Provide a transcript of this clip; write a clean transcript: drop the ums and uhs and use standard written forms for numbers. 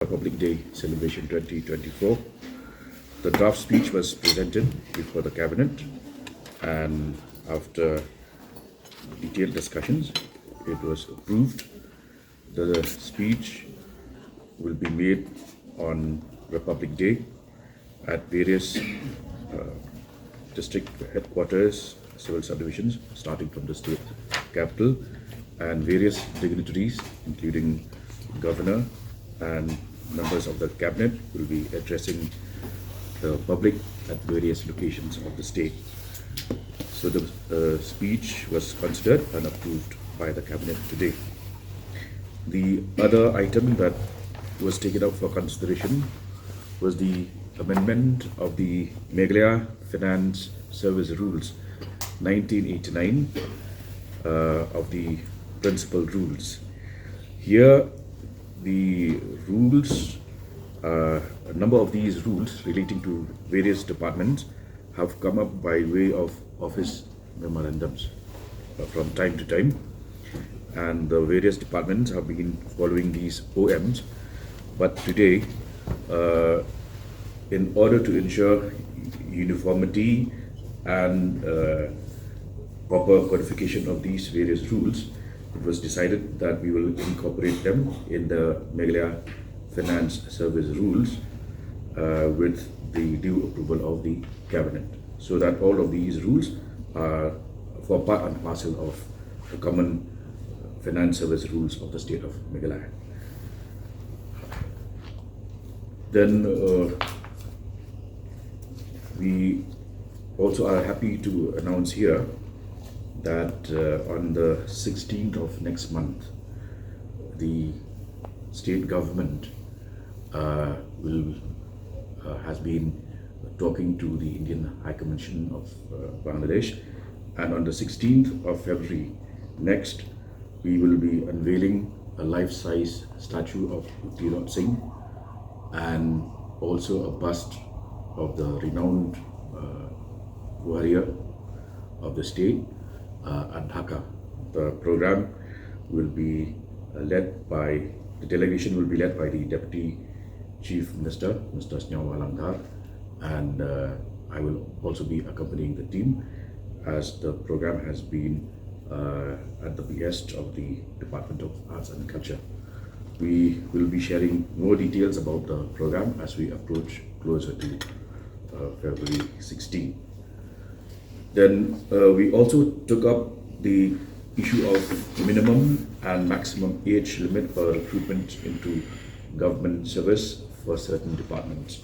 Republic Day Celebration 2024. The draft speech was presented before the Cabinet, and after detailed discussions, it was approved. The speech will be made on Republic Day at various district headquarters, civil subdivisions, starting from the state capital, and various dignitaries, including Governor and members of the Cabinet, will be addressing the public at various locations of the state. So the speech was considered and approved by the Cabinet today. The other item that was taken up for consideration was the amendment of the Meghalaya Finance Service Rules 1989 of the principal rules. Here, the rules, a number of these rules relating to various departments have come up by way of office memorandums from time to time, and the various departments have been following these OMs. But today, in order to ensure uniformity and proper codification of these various rules, it was decided that we will incorporate them in the Meghalaya Finance Service Rules with the due approval of the Cabinet, so that all of these rules are for part and parcel of the common finance service rules of the state of Meghalaya. Then we also are happy to announce here that on the 16th of next month, the state government has been talking to the Indian High Commission of Bangladesh, and on the 16th of February next, we will be unveiling a life-size statue of Tirot Singh and also a bust of the renowned warrior of the state at Dhaka. The program will be the delegation will be led by the Deputy Chief Minister, Mr. Snyawa Langdar, and I will also be accompanying the team, as the program has been at the behest of the Department of Arts and Culture. We will be sharing more details about the program as we approach closer to February 16. Then we also took up the issue of minimum and maximum age limit for recruitment into government service for certain departments.